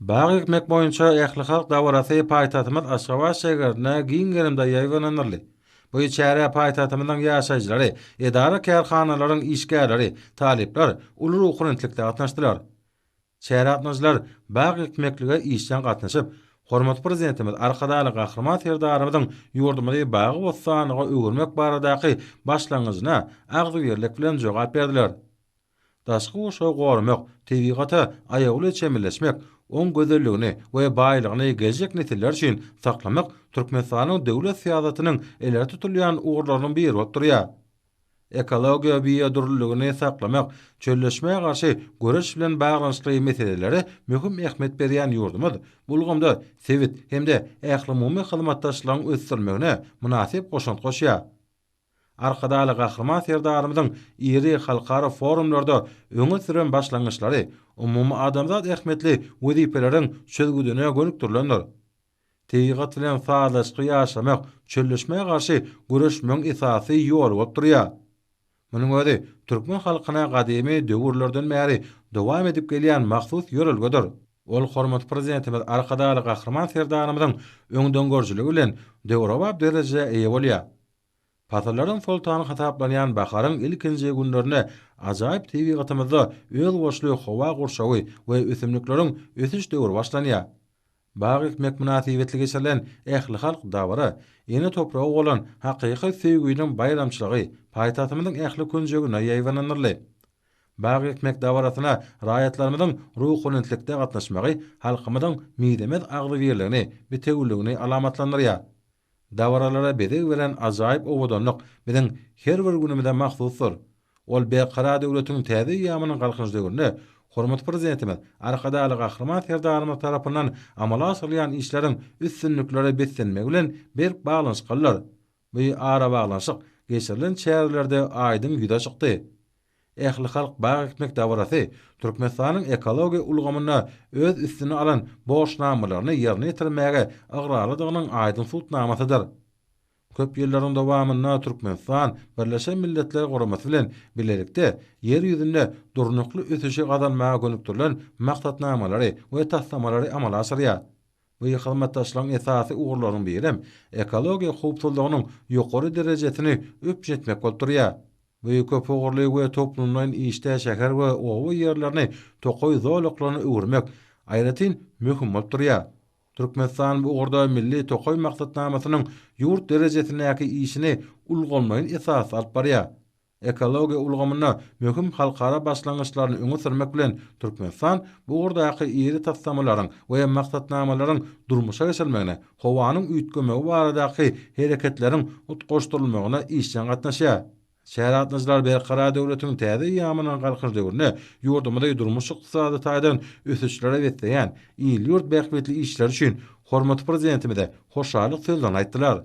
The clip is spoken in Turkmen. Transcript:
Bagy ekmek boýunça ähli halk dawarasy paýtatymyz Aşgabat şäherine giňgerimde ýaýlananyrly. Bu çäre paýtatymyzyň ýaşaýjylary, edara kärhanalaryň işgärleri, talipler uly ruhunçlykda gatnaşdylar. Çäre atnaşylar bagy ekmeklige işden gatnaşyp, hormat prezidentimiz Arkadaly Gahrman Serdarymyzyň ýurdumyzy bagy bossanyga öwürmek baradaky başlangyjyna agzybirlik bilen jogap berdiler. Daşky goşa gormak, tebigaty aýaguly çemilleşmek, on gözelligini we baýlygyny geljek nesiller üçin saklamak Türkmenistanyň döwlet syýasatynyň eler tutulýan ugurlarynyň biri bolup durýar. Ekologiýa biýodurlygyny saklamak, çölleşmege garşy göreş bilen baglanyşly meseleleri möhüm ähmiýet berýän ýurdumyz bulgamda sewit hemde ähli hyzmatdaşlygyň ösdürmegine münasip goşant goşýar. Arkadaly Gahrman Serdarymyzyň iri halkara forumlarda öňe süren başlangyşlary umumy adamzat ähmetli wezipeleriň çözgüdüne gönükdirlendir. Tebigat bilen faýdaşky ýaşamak, çölleşmege garşy güreşmeň esasy ýoly bolup durýar. Munyň özi türkmen halkyna gadymy döwürlerden bäri dowam edip gelýän mahsus ýörelgedir. Ol hormat prezidentimiz Arkadaly Gahrman Serdarymyzyň öňdöňgörjüligi bilen döwrabap dereje eýe bolýar. Patarlaryň foltany hataplanýan baharyň ilkinji günlerine ajaýyp tebigatymyzda öz boşlugy howa gurşagy we ösümlikleriň ösüş döwri başlanýar. Bagy ekmek münasibetli geçirilen ähli halk dawara, ýene topragy bolan hakyky sevginiň bayramçylygy, paýtatymyzyň ähli künjegine ýaýlananyrly. Bagy ekmek dawarasyna raýatlarymyzyň ruhunçlykda gatnaşmagy halkymyzyň midemez agzybirligini, bitegülligini alamatlandyrýar. Dawaralara bedeg bilen ajaýyp owadanlyk biziň her bir günümizde mahsusdur. Ol beqara döwletiň täze ýamynyň galkynyşdygyny hormat prezidentimiz Arkadaly Gahrman Serdarymyz tarapyndan amala asylýan işleriň üstünlikleri beslenmegi bilen bir baglanyş kıllar. Bu ara baglanşyk geçirilen çäherlerde aýdym ýüze çykdy. Ähli halk bagy ekmek dawarasy Türkmenistanyň ekologiýa ulgamyna öz üstüne alan boşnamalaryny ýerine ýetirmäge agrarlydygynyň aýdym sultnamasydyr. Köp ýyllaryň dowamynda Türkmenistan Birleşen Milletler Guramasy bilen birlikde ýer ýüzünde durnukly ösüşi gazanmaga gönükdirilen maksatnamalary we taslamalary amala asyrýar. Bu hyzmatdaşlygyň esasy ugurlaryň birem ekologiýa howpsuzlygynyň ýokary derejesini öpjetmek bolup durýar. Bu köp ugurly we toplumlaryň işde şäher we owy ýerlerini tokoy zolaklaryny öwürmek aýratyn möhüm bolup durýar. Türkmenistan bu ugurda milli tokoy maksatnamasynyň ýurt derejesindäki işini ulgamlaryň esasy alyp barýar. Ekologiýa ulgamyna möhüm halkara başlangyşlaryny öňe sürmek bilen Türkmenistan bu ugurdaky iri taslamalaryň we maksatnamalaryň durmuşa geçirilmegine, howanyň üýtgemegi baradaky hereketleriň utgoşdurylmagyna işden gatnaşýar. Şäher atnaşylar berkara döwletiň täze ýamynyň galkynyşdygyny ýurdumyzda durmuş ykdysady taýdan ösüşlere betleýän il ýurt bähbetli işler üçin hormat prezidentimize hoşalyk sözlerini aýtdylar.